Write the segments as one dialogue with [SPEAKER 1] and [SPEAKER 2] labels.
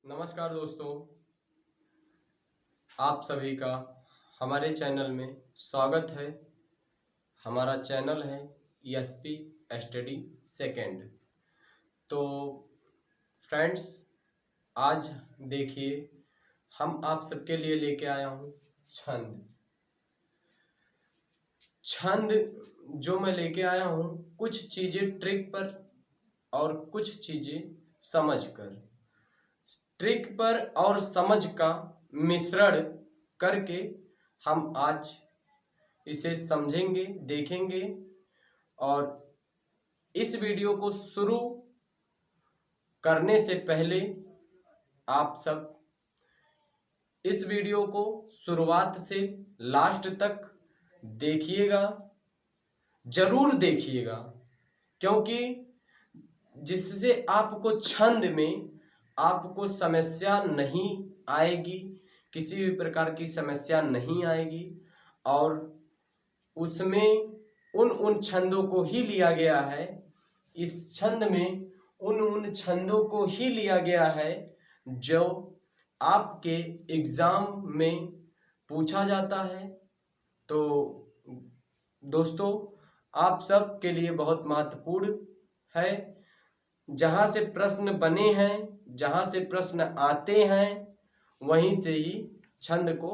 [SPEAKER 1] नमस्कार दोस्तों, आप सभी का हमारे चैनल में स्वागत है। हमारा चैनल है एसपी स्टडी सेकेंड। तो फ्रेंड्स, आज देखिए हम आप सबके लिए लेके आया हूँ छंद। छंद जो मैं लेके आया हूँ कुछ चीज़ें ट्रिक पर और कुछ चीज़ें समझकर, ट्रिक पर और समझ का मिश्रण करके हम आज इसे समझेंगे, देखेंगे। और इस वीडियो को शुरू करने से पहले आप सब इस वीडियो को शुरुआत से लास्ट तक देखिएगा, जरूर देखिएगा, क्योंकि जिससे आपको छंद में आपको समस्या नहीं आएगी, किसी भी प्रकार की समस्या नहीं आएगी। और उसमें उन छंदों को ही लिया गया है, इस छंद में उन छंदों को ही लिया गया है जो आपके एग्जाम में पूछा जाता है। तो दोस्तों, आप सब के लिए बहुत महत्वपूर्ण है। जहाँ से प्रश्न बने हैं, जहाँ से प्रश्न आते हैं, वहीं से ही छंद को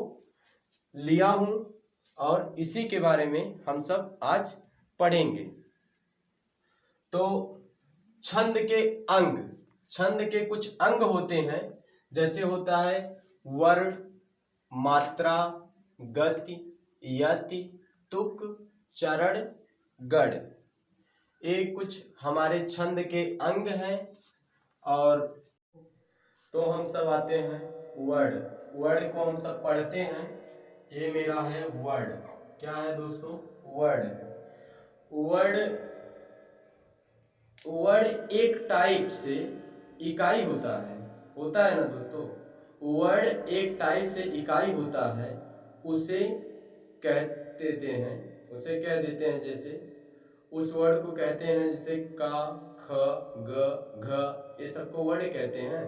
[SPEAKER 1] लिया हूँ और इसी के बारे में हम सब आज पढ़ेंगे। तो छंद के अंग, छंद के कुछ अंग होते हैं, जैसे होता है वर्ण, मात्रा, गति, यति, तुक, चरण, गढ़। ये कुछ हमारे छंद के अंग हैं। और तो हम सब आते हैं वर्ण। वर्ण को हम सब पढ़ते हैं। ये मेरा है वर्ण। क्या है दोस्तों? वर्ण है। वर्ण एक टाइप से इकाई होता है ना दोस्तों। वर्ण एक टाइप से इकाई होता है, उसे कह देते हैं जैसे उस वर्ड को कहते हैं जैसे का, ख, ग, घ, ये सबको वर्ण कहते हैं।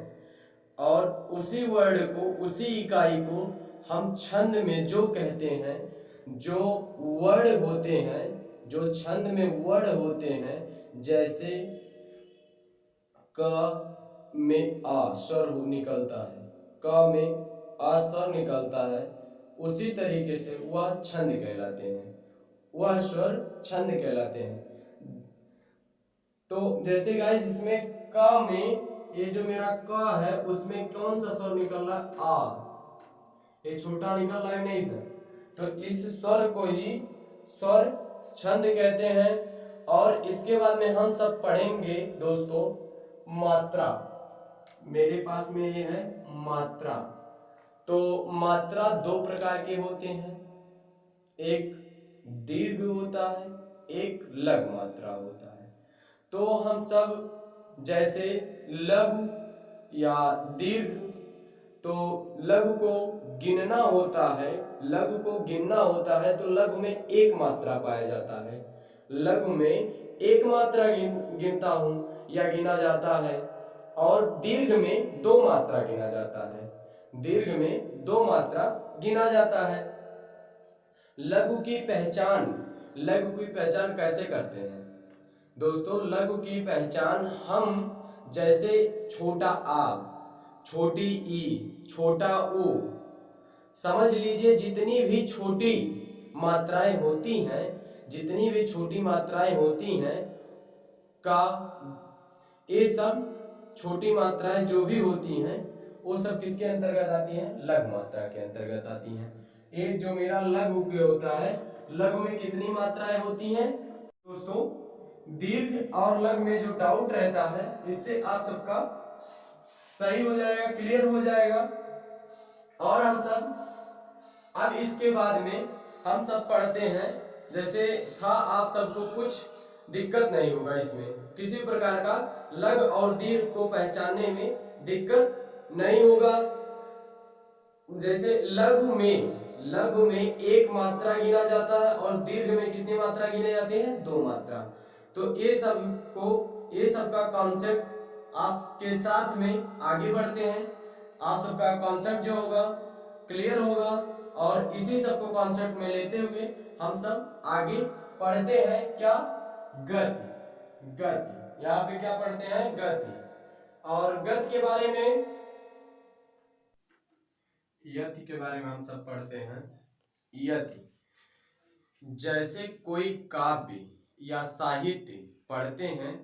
[SPEAKER 1] और उसी वर्ड को, उसी इकाई को हम छंद में जो कहते हैं, जो वर्ण होते हैं, जो छंद में वर्ण होते हैं, जैसे क में आ स्वर निकलता है, क में आ स्वर निकलता है, उसी तरीके से वह छंद कहलाते हैं, वह स्वर छंद कहलाते हैं। तो जैसे गाइस इसमें क में, ये जो मेरा क है उसमें कौन सा स्वर निकल रहा है? आ। ये छोटा निकल रहा है नहीं सर? तो इस स्वर को ही स्वर छंद कहते हैं। और इसके बाद में हम सब पढ़ेंगे दोस्तों मात्रा। मेरे पास में ये है मात्रा। तो मात्रा दो प्रकार के होते हैं, एक दीर्घ होता है, एक लघु मात्रा होता है। तो हम सब जैसे लघु या दीर्घ, तो लघु को गिनना होता है, लघु को गिनना होता है तो लघु में एक मात्रा पाया जाता है। लघु में एक मात्रा गिनता हूं या गिना जाता है। और दीर्घ में दो मात्रा गिना जाता है, दीर्घ में दो मात्रा गिना जाता है। लघु की पहचान, लघु की पहचान कैसे करते हैं दोस्तों? लघु की पहचान हम जैसे छोटा आ, छोटी ई, छोटा ऊ, समझ लीजिए जितनी भी छोटी मात्राएं होती हैं, जितनी भी छोटी मात्राएं होती हैं का, ये सब छोटी मात्राएं जो भी होती हैं वो सब किसके अंतर्गत आती हैं? लघु मात्रा के अंतर्गत आती हैं। ये जो मेरा लघु के होता है, लघु में कितनी मात्राएं होती हैं दोस्तों? दीर्घ और लघु में जो डाउट रहता है, इससे आप सबका सही हो जाएगा, क्लियर हो जाएगा। और हम सब अब इसके बाद में हम सब पढ़ते हैं, जैसे था आप सबको कुछ दिक्कत नहीं होगा, इसमें किसी प्रकार का लघु और दीर्घ को पहचानने में दिक्कत नहीं होगा। जैसे लघु में एक मात्रा गिना जाता है और दीर्घ में कितनी मात्रा गिने जाती है? दो मात्रा। तो ये सब का कॉन्सेप्ट आपके साथ में आगे बढ़ते हैं। आप सबका कॉन्सेप्ट जो होगा क्लियर होगा। और इसी सबको कॉन्सेप्ट में लेते हुए हम सब आगे पढ़ते हैं क्या, गति। गति यहाँ पे क्या पढ़ते हैं, गति। और गति के बारे में, यति के बारे में हम सब पढ़ते हैं। यति जैसे कोई काव्य या साहित्य पढ़ते हैं,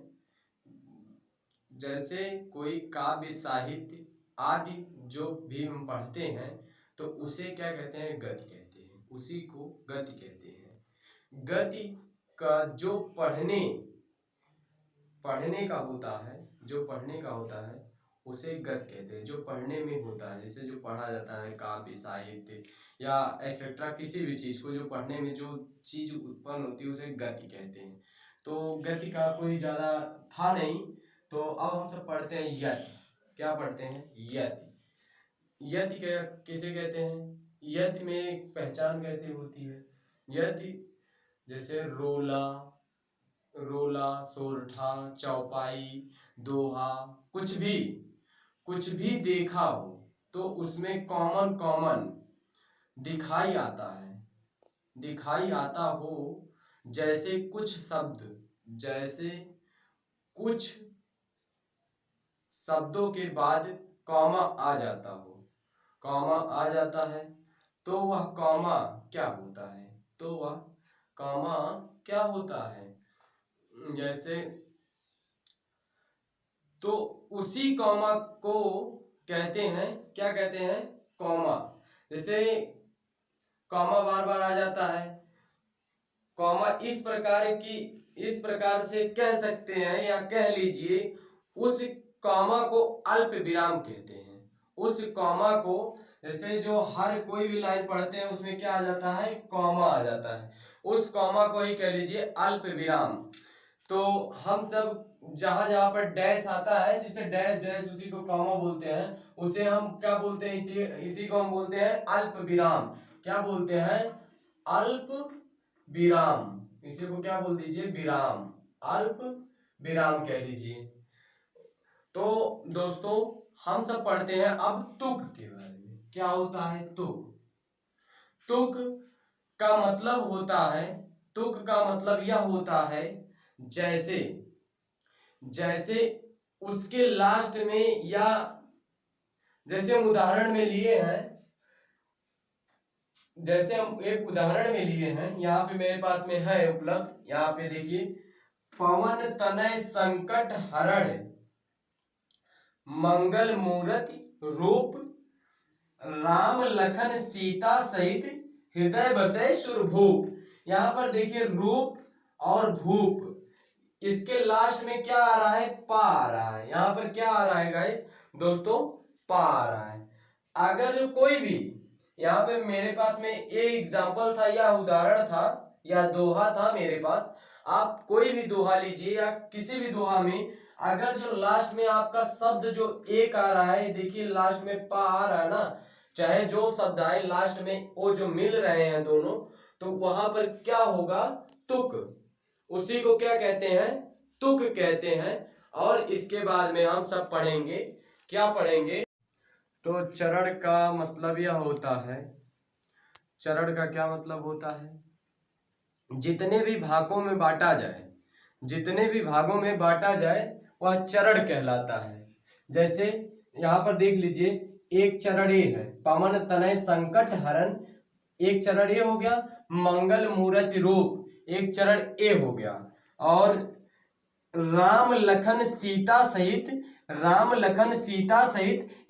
[SPEAKER 1] जैसे कोई काव्य साहित्य आदि जो भी हम पढ़ते हैं तो उसे क्या कहते हैं, गति कहते हैं, उसी को गति कहते हैं। गति का जो पढ़ने का होता है, जो पढ़ने का होता है उसे गति कहते हैं। जो पढ़ने में होता है, जैसे जो पढ़ा जाता है काव्य साहित्य या एक्सेट्रा किसी भी चीज को, जो पढ़ने में जो चीज उत्पन्न होती है उसे गति कहते हैं। तो गति का कोई ज्यादा था नहीं, तो अब हम सब पढ़ते हैं यति। क्या पढ़ते हैं, यति। यति किसे कहते हैं, यति में पहचान कैसे होती है। यति जैसे रोला, सोरठा, चौपाई, दोहा, कुछ भी देखा हो तो उसमें कॉमन दिखाई आता है, दिखाई आता हो। जैसे कुछ शब्दों के बाद कॉमा आ जाता हो, कॉमा आ जाता है तो वह कॉमा क्या होता है, तो वह कॉमा क्या होता है, जैसे तो उसी कॉमा को कहते हैं, क्या कहते हैं, कॉमा। जैसे कॉमा बार बार आ जाता है, कॉमा इस प्रकार से कह सकते हैं या कह लीजिए, उस कॉमा को अल्प विराम कहते हैं। उस कॉमा को, जैसे जो हर कोई भी लाइन पढ़ते हैं उसमें क्या आ जाता है, कॉमा आ जाता है, उस कॉमा को ही कह लीजिए अल्प विराम। तो हम सब जहां जहां पर डैश आता है, जिसे डैश उसी को कॉमा बोलते हैं, उसे हम क्या बोलते हैं, इसी को हम बोलते हैं अल्प विराम। क्या बोलते हैं, अल्प विराम। इसी को क्या बोल दीजिए, विराम, अल्प विराम कह लीजिए। तो दोस्तों हम सब पढ़ते हैं अब तुक के बारे में। क्या होता है तुक, तुक का मतलब होता है, तुक का मतलब यह होता है जैसे उसके लास्ट में, या जैसे हम उदाहरण में लिए हैं, जैसे हम एक उदाहरण में लिए हैं, यहाँ पे मेरे पास में है उपलब्ध, यहाँ पे देखिए, पवन तनय संकट हरण मंगल मूर्ति रूप, राम लखन सीता सहित हृदय बसे सुरभूप। यहाँ पर देखिए रूप और भूप, इसके लास्ट में क्या आ रहा है, पा आ रहा है। यहाँ पर क्या आ रहा है गाइस दोस्तों, पा आ रहा है। अगर जो कोई भी, यहाँ पे मेरे पास में एक एग्जाम्पल था या उदाहरण था या दोहा था मेरे पास, आप कोई भी दोहा लीजिए या किसी भी दोहा में अगर जो लास्ट में आपका शब्द जो एक आ रहा है, देखिए लास्ट में पा आ रहा है ना, चाहे जो शब्द आए लास्ट में वो जो मिल रहे हैं दोनों, तो वहां पर क्या होगा, तुक। उसी को क्या कहते हैं, तुक कहते हैं। और इसके बाद में हम सब पढ़ेंगे, क्या पढ़ेंगे, तो चरण का मतलब यह होता है, चरण का क्या मतलब होता है, जितने भी भागों में बांटा जाए, जितने भी भागों में बांटा जाए वह चरण कहलाता है। जैसे यहाँ पर देख लीजिए, एक चरण ए है, पवन तनय संकट हरण, एक चरण ए हो गया, मंगल मूर्ति रूप एक चरण ए हो गया, और राम लखन सीता सहित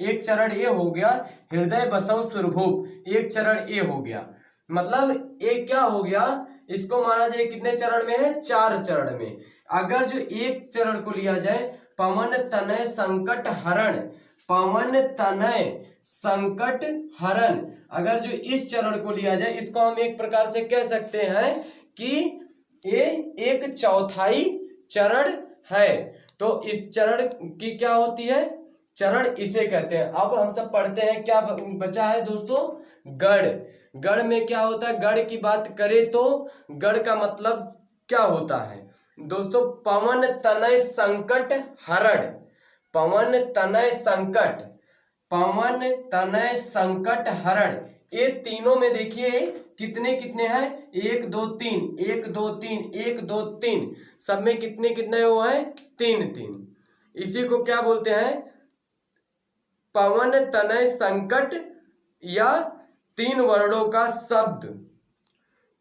[SPEAKER 1] एक चरण ए हो गया, हृदय बसव सुरभूप एक चरण ए हो गया। मतलब एक क्या हो गया, इसको माना जाए कितने चरण में है, 4 चरण में। अगर जो एक चरण को लिया जाए, पवन तनय संकट हरण, पवन तनय संकट हरण, अगर जो इस चरण को लिया जाए, इसको हम एक प्रकार से कह सकते हैं कि ये एक चौथाई चरण है। तो इस चरण की क्या होती है, चरण इसे कहते हैं। अब हम सब पढ़ते हैं, क्या बचा है दोस्तों, गढ़। गढ़ में क्या होता है, गढ़ की बात करें तो गढ़ का मतलब क्या होता है दोस्तों, पवन तनय संकट हरण, पवन तनय संकट, पवन, तनय, संकट, हरण, ये तीनों में देखिए कितने कितने हैं, 1 2 3, 1 2 3, 1 2 3, सब में कितने कितने वो हैं, 3 3। इसी को क्या बोलते हैं, पवन, तनय, संकट, या 3 वर्णों का शब्द,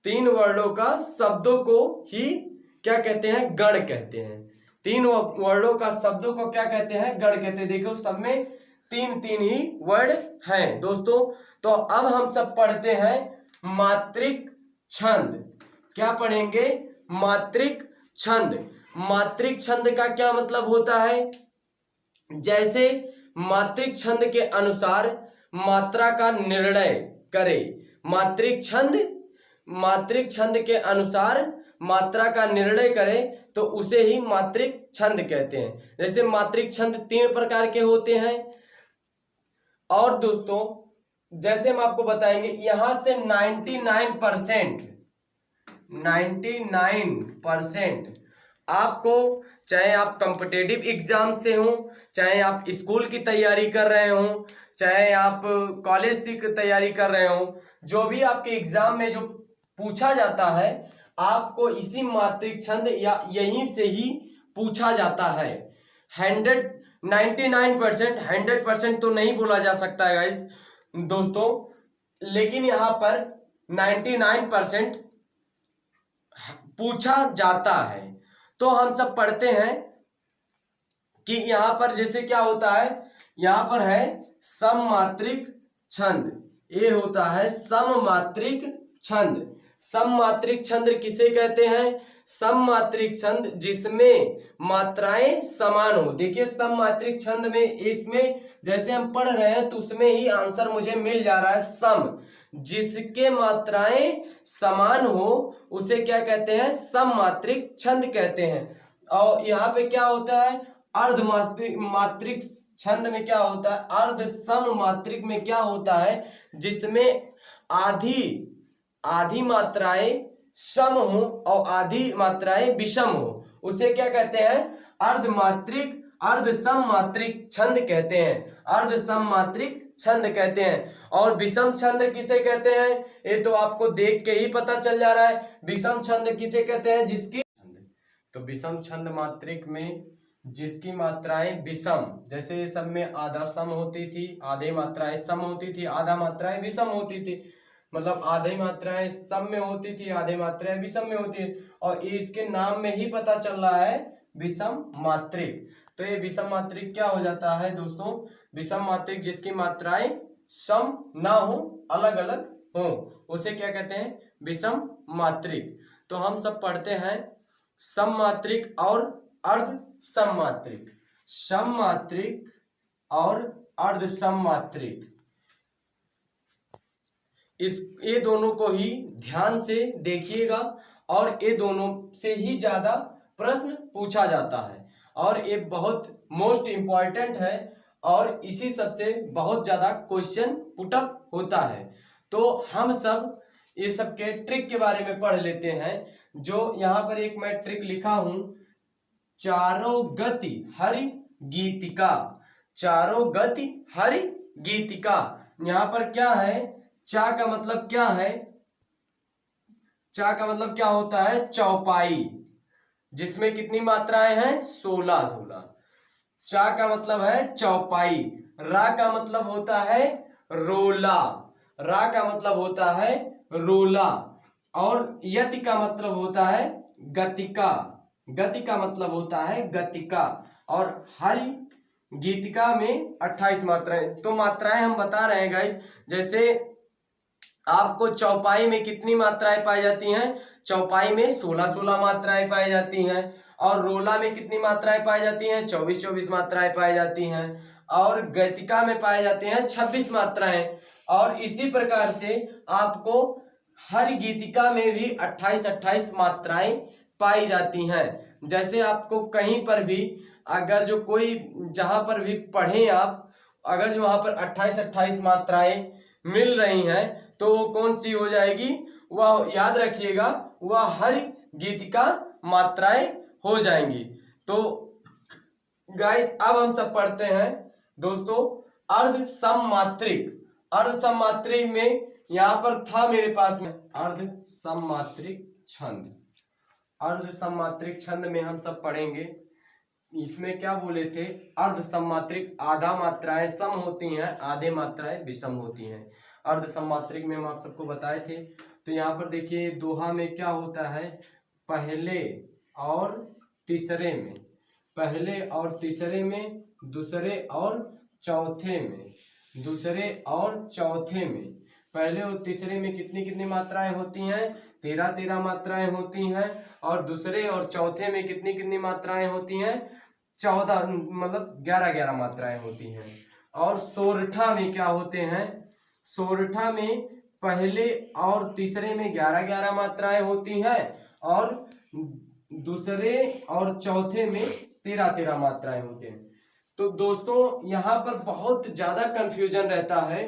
[SPEAKER 1] 3 वर्णों का शब्दों को ही क्या कहते हैं, गण कहते हैं। 3 वर्णों का शब्दों को क्या कहते हैं, गण कहते हैं। देखो सब में 3 3 ही वर्ड हैं दोस्तों। तो अब हम सब पढ़ते हैं मात्रिक छंद। क्या पढ़ेंगे, मात्रिक छंद। मात्रिक छंद का क्या मतलब होता है, जैसे मात्रिक छंद के अनुसार मात्रा का निर्णय करे। मात्रिक छंद के अनुसार मात्रा का निर्णय करे तो उसे ही मात्रिक छंद कहते हैं। जैसे मात्रिक छंद 3 प्रकार के होते हैं। और दोस्तों जैसे हम आपको बताएंगे, यहां से 99% आपको, चाहे आप कॉम्पिटिटिव एग्जाम से हो, चाहे आप स्कूल की तैयारी कर रहे हो, चाहे आप कॉलेज की तैयारी कर रहे हो, जो भी आपके एग्जाम में जो पूछा जाता है आपको इसी मात्रिक छंद या यहीं से ही पूछा जाता है। 100% तो नहीं बोला जा सकता है गाइस दोस्तों, लेकिन यहाँ पर 99% पूछा जाता है। तो हम सब पढ़ते हैं कि यहाँ पर जैसे क्या होता है, यहाँ पर है सममात्रिक छंद, ये होता है सममात्रिक छंद। सममात्रिक छंद किसे कहते हैं, सममात्रिक छंद जिसमें मात्राएं समान हो। देखिए सममात्रिक छंद में, इसमें जैसे हम पढ़ रहे हैं तो उसमें ही आंसर मुझे मिल जा रहा है, सम, जिसके मात्राएं समान हो उसे क्या कहते हैं, सममात्रिक छंद कहते हैं। और यहाँ पे क्या होता है, अर्धमात्रिक छंद में क्या होता है, अर्ध सममात्रिक में क्या होता है, जिसमें आधी मात्राएं सम हो और आधी मात्राएं विषम हो, उसे क्या कहते हैं, अर्धमात्रिक, अर्धसममात्रिक छंद कहते हैं, अर्धसममात्रिक छंद कहते हैं। और विषम छंद किसे कहते हैं, ये तो आपको देख के ही पता चल जा रहा है। विषम छंद किसे कहते हैं, जिसकी, तो विषम छंद मात्रिक में जिसकी मात्राएं विषम, जैसे ये सब में आधा सम होती थी, आधे मात्राएं सम होती थी, आधा मात्राएं विषम होती थी, मतलब आधी मात्राएं सम में होती थी, आधी मात्राएं विषम में होती है। और इसके नाम में ही पता चल रहा है विषम मात्रिक। तो ये विषम मात्रिक क्या हो जाता है दोस्तों, विषम मात्रिक जिसकी मात्राएं सम ना हो, अलग अलग हो, उसे क्या कहते हैं, विषम मात्रिक। तो हम सब पढ़ते हैं सममात्रिक और अर्ध सममात्रिक, सममात्रिक और अर्ध सममात्रिक, ये दोनों को ही ध्यान से देखिएगा और ये दोनों से ही ज्यादा प्रश्न पूछा जाता है और ये बहुत मोस्ट इम्पॉर्टेंट है और इसी सबसे बहुत ज्यादा क्वेश्चन पुटअप होता है। तो हम सब ये सब के ट्रिक के बारे में पढ़ लेते हैं। जो यहाँ पर एक मैं ट्रिक लिखा हूं, चारों गति हरि गीतिका, चारों गति हरि गीतिका। यहाँ पर क्या है, चा का मतलब क्या है, चा का मतलब क्या होता है, चौपाई, जिसमें कितनी मात्राएं हैं, 16। चा का मतलब है चौपाई। रा का मतलब होता है रोला, रा का मतलब होता है रोला। और यति का मतलब होता है गतिका, गति का मतलब होता है गतिका। और हरि गीतिका में 28 मात्राएं। तो मात्राएं हम बता रहे हैं गाइस, जैसे आपको चौपाई में कितनी मात्राएं पाई जाती हैं, चौपाई में 16 मात्राएं पाई जाती हैं। और रोला में कितनी मात्राएं पाई जाती हैं, 24 मात्राएं पाई जाती हैं। और गतिका में पाए जाते हैं 26 मात्राएं। और इसी प्रकार से आपको हर गीतिका में भी 28 मात्राएं पाई जाती हैं। जैसे आपको कहीं पर भी अगर जो कोई जहां पर भी पढ़े आप, अगर जो वहां पर 28 मात्राएं मिल रही हैं तो वो कौन सी हो जाएगी, वह याद रखिएगा, वह हर गीतिका मात्राएं हो जाएंगी। तो गाइस अब हम सब पढ़ते हैं दोस्तों अर्ध सममात्रिक, अर्ध सममात्रिक में यहां पर था मेरे पास में अर्ध सममात्रिक छंद। अर्ध सममात्रिक छंद में हम सब पढ़ेंगे, इसमें क्या बोले थे, अर्ध सममात्रिक आधा मात्राएं सम होती हैं, आधे मात्राएं विषम होती हैं। अर्ध सममात्रिक में हम आप सबको बताए थे। तो यहाँ पर देखिए दोहा में क्या होता है, पहले और तीसरे में, पहले और तीसरे में, दूसरे और चौथे में, दूसरे और चौथे में, पहले और तीसरे में कितनी कितनी मात्राएं होती हैं, 13 मात्राएं होती हैं। और दूसरे और चौथे में कितनी कितनी मात्राएं होती हैं, 14 मतलब 11 मात्राएं होती हैं। और सोरठा में क्या होते हैं, सोरठा में पहले और तीसरे में 11 मात्राएं होती हैं और दूसरे और चौथे में 13 मात्राएं होते हैं। तो दोस्तों यहाँ पर बहुत ज्यादा कंफ्यूजन रहता है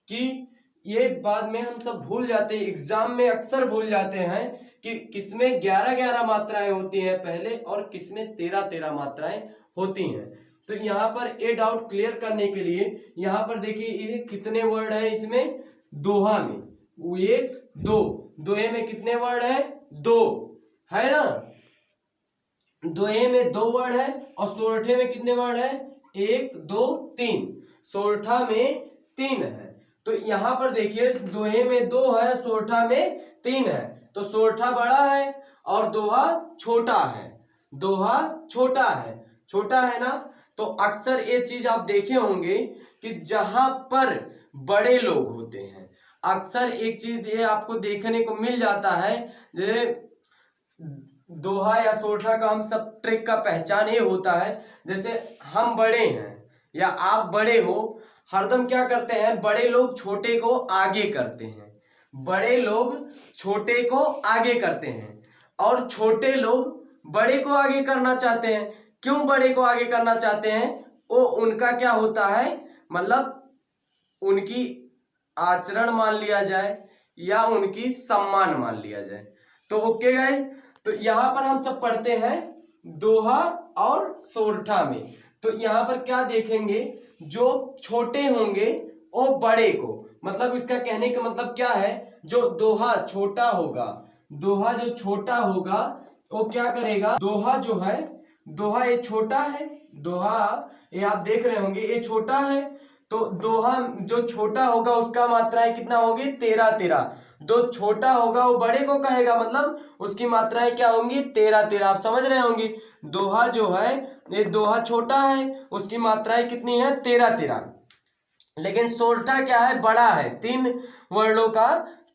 [SPEAKER 1] कि ये बाद में हम सब भूल जाते हैं, एग्जाम में अक्सर भूल जाते हैं कि किसमें 11 मात्राएं होती हैं पहले और किसमें 13 मात्राएं होती हैं। तो यहाँ पर ये डाउट क्लियर करने के लिए यहाँ पर देखिए ये कितने वर्ड है, इसमें दोहा में 1 2, दोहे में कितने वर्ड है, 2 है ना, दोहे में 2 वर्ड है। और सोरठे में कितने वर्ड है, 1 2 3, सोरठा में 3 है। तो यहाँ पर देखिए दोहे में 2 है, सोरठा में 3 है। तो सोरठा बड़ा है और दोहा छोटा है, दोहा छोटा है, छोटा है ना। तो अक्सर ये चीज आप देखे होंगे कि जहां पर बड़े लोग होते हैं, अक्सर एक चीज ये आपको देखने को मिल जाता है, जैसे दोहा या सोरठा का हम सब ट्रिक का पहचान ये होता है, जैसे हम बड़े हैं या आप बड़े हो, हरदम क्या करते हैं, बड़े लोग छोटे को आगे करते हैं, बड़े लोग छोटे को आगे करते हैं और छोटे लोग बड़े को आगे करना चाहते हैं। क्यों बड़े को आगे करना चाहते हैं, वो उनका क्या होता है, मतलब उनकी आचरण मान लिया जाए या उनकी सम्मान मान लिया जाए। तो ओके गाइस, तो यहाँ पर हम सब पढ़ते हैं दोहा और सोरठा में। तो यहाँ पर क्या देखेंगे, जो छोटे होंगे वो बड़े को, मतलब इसका कहने का मतलब क्या है, जो दोहा छोटा होगा, दोहा जो छोटा होगा वो क्या करेगा, दोहा जो है, दोहा ये छोटा है, दोहा ये आप देख रहे होंगे ये छोटा है, तो दोहा जो छोटा होगा उसका मात्राएं कितना होगी, 13। जो छोटा होगा वो बड़े को कहेगा, मतलब उसकी मात्राएं क्या होंगी, 13। आप समझ रहे होंगे, दोहा जो है ये दोहा छोटा है, उसकी मात्राएं कितनी है, 13। लेकिन सोरठा क्या है, बड़ा है, 3 वर्णों का,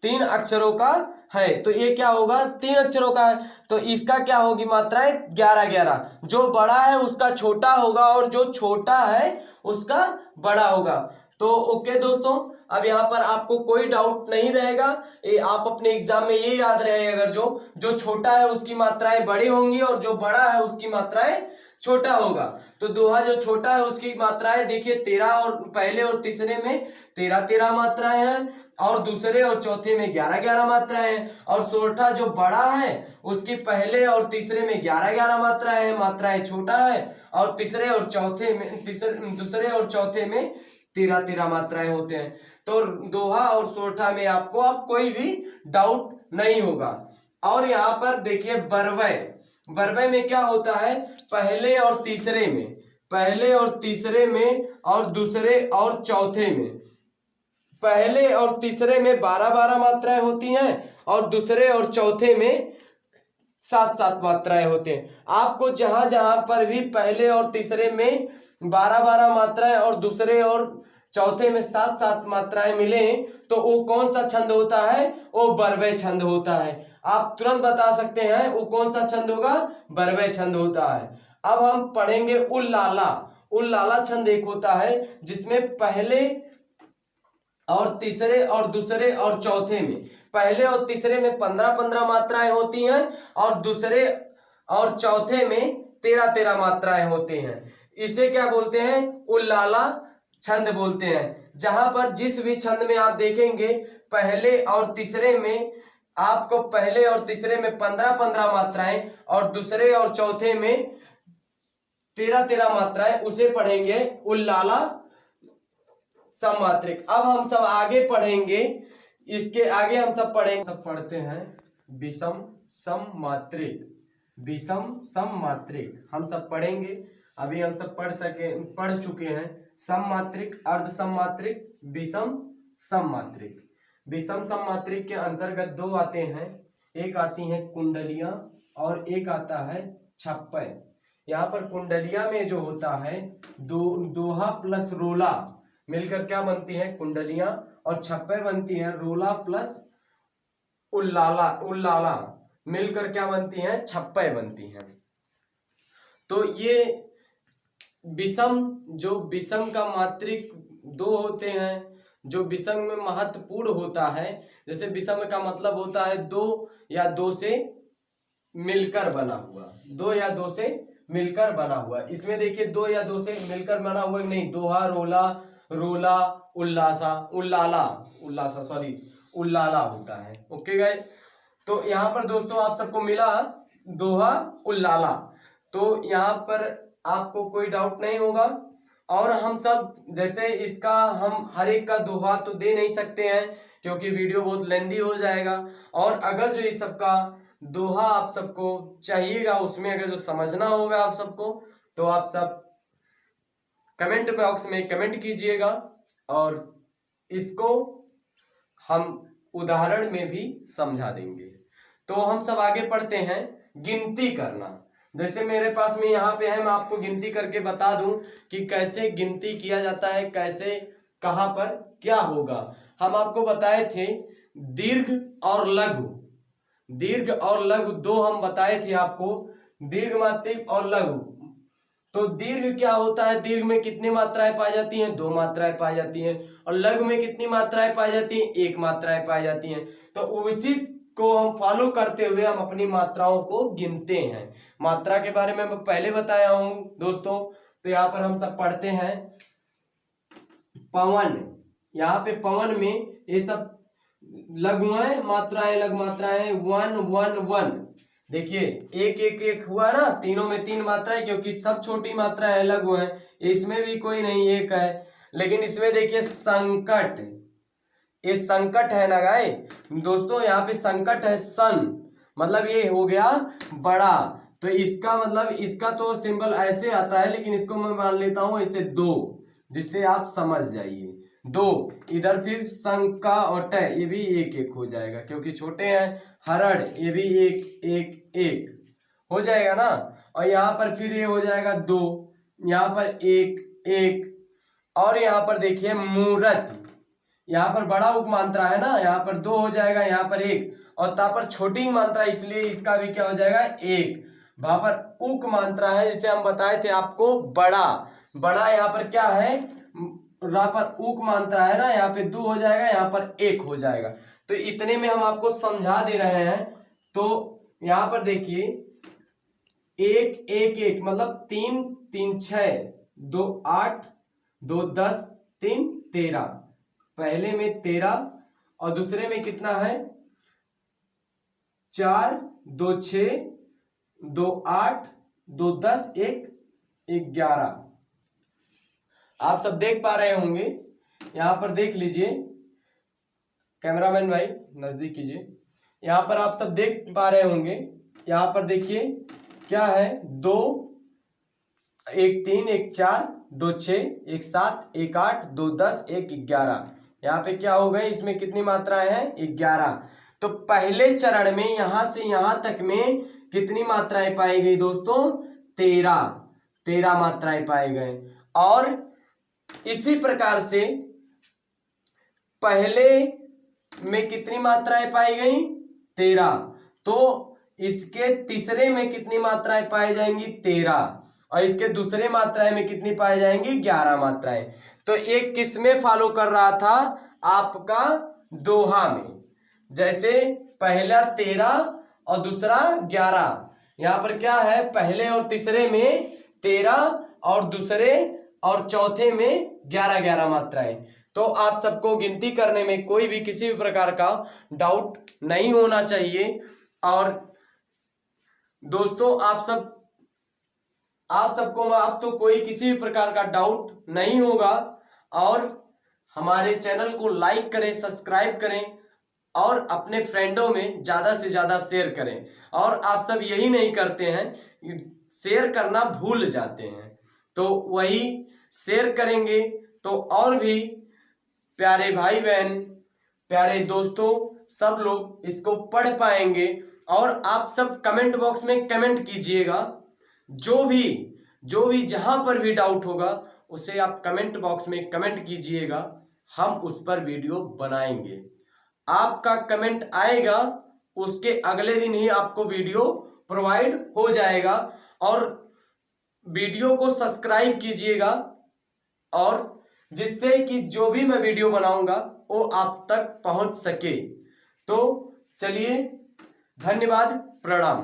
[SPEAKER 1] 3 अक्षरों का है। तो ये क्या होगा, 3 अक्षरों का है, तो इसका क्या होगी मात्राएं, 11। जो बड़ा है उसका छोटा होगा और जो छोटा है उसका बड़ा होगा। तो ओके दोस्तों, अब यहाँ पर आपको कोई डाउट नहीं रहेगा, ये आप अपने एग्जाम में ये याद रहे, अगर जो छोटा है उसकी मात्राएं बड़ी होंगी और जो बड़ा है उसकी मात्राएं छोटा होगा। तो दोहा जो छोटा है उसकी मात्राएं देखिए 13, और पहले और तीसरे में 13 मात्राएं हैं और दूसरे और चौथे में 11 मात्राएं हैं। और सोरठा जो बड़ा है उसकी पहले और तीसरे में 11 मात्राएं हैं, मात्राएं छोटा है, और तीसरे और चौथे में, दूसरे और चौथे में 13 मात्राएं होते हैं। तो दोहा और सोरठा में आपको अब कोई भी डाउट नहीं होगा। और यहाँ पर देखिए बरवय, बरवय में क्या होता है, पहले और तीसरे में, पहले और तीसरे में और दूसरे और चौथे में, पहले और तीसरे में 12 मात्राएं होती हैं और दूसरे और चौथे में 7 मात्राएं होती हैं। आपको जहां जहां पर भी पहले और तीसरे में 12 मात्राएं और दूसरे और चौथे में 7 मात्राएं मिले, तो वो कौन सा छंद होता है, वो बरवय छंद होता है। आप तुरंत बता सकते हैं वो कौन सा छंद होगा, बरवय छंद होता है। अब हम पढ़ेंगे उल्लाला। उल्लाला छंद एक होता है जिसमें पहले और तीसरे और दूसरे और चौथे में, पहले और तीसरे में 15 मात्राएं होती हैं और दूसरे और चौथे में 13 मात्राएं होती हैं। इसे क्या बोलते हैं, उल्लाला छंद बोलते हैं। जहां पर जिस भी छंद में आप देखेंगे पहले और तीसरे में, आपको पहले और तीसरे में 15 मात्राएं और दूसरे और चौथे में 13 मात्राएं, उसे पढ़ेंगे उल्लाला सममात्रिक। अब हम सब आगे पढ़ेंगे, इसके आगे हम सब पढ़ेंगे, सब पढ़ते हैं विषम सममात्रिक। विषम सममात्रिक हम सब पढ़ेंगे, अभी हम सब पढ़ चुके हैं सममात्रिक, अर्ध सममात्रिक, विषम सममात्रिक। विषम सममात्रिक के अंतर्गत दो आते हैं, एक आती हैं कुंडलियां और एक आता है छप्पय। यहाँ पर कुंडलिया में जो होता है दोहा प्लस रोला मिलकर क्या बनती है कुंडलियां, और छप्पय बनती है रोला प्लस उल्लाला मिलकर क्या बनती है छप्पय बनती है। तो ये विषम, जो विषम का मात्रिक दो होते हैं, जो विषम में महत्वपूर्ण होता है, जैसे विषम का मतलब होता है दो या दो से मिलकर बना हुआ, दो या दो से मिलकर बना हुआ। इसमें देखिए दो या दो से मिलकर बना हुआ नहीं, दोहा रोला रोला उल्लाला होता है। ओके गाइस, तो यहाँ पर दोस्तों आप सबको मिला दोहा उल्लाला, तो यहाँ पर आपको कोई डाउट नहीं होगा। और हम सब जैसे इसका हम हर एक का दोहा तो दे नहीं सकते हैं क्योंकि वीडियो बहुत लेंदी हो जाएगा, और अगर जो इस सबका दोहा आप सबको चाहिएगा, उसमें अगर जो समझना होगा आप सबको, तो आप सब कमेंट बॉक्स में कमेंट कीजिएगा और इसको हम उदाहरण में भी समझा देंगे। तो हम सब आगे पढ़ते हैं गिनती करना। जैसे मेरे पास में यहाँ पे है, मैं आपको गिनती करके बता दूं कि कैसे गिनती किया जाता है, कैसे कहाँ पर क्या होगा। हम आपको बताए थे दीर्घ और लघु, दीर्घ और लघु दो हम बताए थे आपको, दीर्घ मात्रिक और लघु। तो दीर्घ क्या होता है, दीर्घ में कितनी मात्राएं पाई जाती हैं, दो मात्राएं पाई जाती हैं, और लघु में कितनी मात्राएं पाई जाती हैं, एक मात्राएं पाई जाती हैं। तो उसी को हम फॉलो करते हुए हम अपनी मात्राओं को गिनते हैं। मात्रा के बारे में मैं पहले बताया हूं दोस्तों। तो यहाँ पर हम सब पढ़ते हैं पवन, यहाँ पे पवन में ये सब लघुएं मात्राएं, लघु मात्राएं, वन वन वन। देखिए एक एक एक हुआ ना, तीनों में तीन मात्राएं, क्योंकि सब छोटी मात्राएं है, लघु है, इसमें भी कोई नहीं एक है। लेकिन इसमें देखिए संकट, ये संकट है ना गाय दोस्तों, यहाँ पे संकट है सन, मतलब ये हो गया बड़ा। तो इसका मतलब इसका तो सिंबल ऐसे आता है, लेकिन इसको मैं मान लेता हूं ऐसे दो, जिससे आप समझ जाइए दो। इधर फिर संका और ट, ये भी एक एक हो जाएगा क्योंकि छोटे हैं। हरड़, ये भी एक एक एक हो जाएगा ना। और यहाँ पर फिर ये हो जाएगा दो, यहाँ पर एक एक, और यहाँ पर देखिए मूरत, यहाँ पर बड़ा उपमात्रा है ना, यहाँ पर दो हो जाएगा, यहाँ पर एक, और यहाँ पर छोटी मात्रा इसलिए इसका भी क्या हो जाएगा एक। वहां पर उक मात्रा है, जिसे हम बताए थे आपको बड़ा, बड़ा यहाँ पर क्या है, यहाँ पर उक मात्रा है ना, यहाँ पे दो हो जाएगा, यहाँ पर एक हो जाएगा। तो इतने में हम आपको समझा दे रहे हैं। तो यहाँ पर देखिए एक एक एक मतलब तीन तीन छह, दो आठ, दो 10, तीन 13, पहले में 13 और दूसरे में कितना है 4, 2 6, 2 8, 2 10, 1 11। आप सब देख पा रहे होंगे, यहां पर देख लीजिए, कैमरामैन भाई नजदीक कीजिए। यहां पर आप सब देख पा रहे होंगे, यहां पर देखिए क्या है, 2 1 3 1 4 2 6 1 7 1 8 2 10 1 11। यहाँ पे क्या हो गए, इसमें कितनी मात्राएं हैं 11। तो पहले चरण में यहां से यहां तक में कितनी मात्राएं पाई गई दोस्तों, 13 मात्राएं पाए गए। और इसी प्रकार से पहले में कितनी मात्राएं पाई गई 13, तो इसके तीसरे में कितनी मात्राएं पाई जाएंगी 13, और इसके दूसरे मात्राएं में कितनी पाई जाएंगी 11 मात्राएं। तो एक किस में फॉलो कर रहा था, आपका दोहा में, जैसे पहला 13 और दूसरा 11। यहां पर क्या है, पहले और तीसरे में 13 और दूसरे और चौथे में 11 मात्राएं। तो आप सबको गिनती करने में कोई भी किसी भी प्रकार का डाउट नहीं होना चाहिए। और दोस्तों आप सबको अब तो कोई किसी भी प्रकार का डाउट नहीं होगा। और हमारे चैनल को लाइक करें, सब्सक्राइब करें और अपने फ्रेंडों में ज़्यादा से ज़्यादा शेयर करें। और आप सब यही नहीं करते हैं, शेयर करना भूल जाते हैं, तो वही शेयर करेंगे तो और भी प्यारे भाई बहन, प्यारे दोस्तों सब लोग इसको पढ़ पाएंगे। और आप सब कमेंट बॉक्स में कमेंट कीजिएगा, जो भी जहां पर भी डाउट होगा उसे आप कमेंट बॉक्स में कमेंट कीजिएगा, हम उस पर वीडियो बनाएंगे। आपका कमेंट आएगा, उसके अगले दिन ही आपको वीडियो प्रोवाइड हो जाएगा। और वीडियो को सब्सक्राइब कीजिएगा, और जिससे कि जो भी मैं वीडियो बनाऊंगा वो आप तक पहुंच सके। तो चलिए, धन्यवाद, प्रणाम।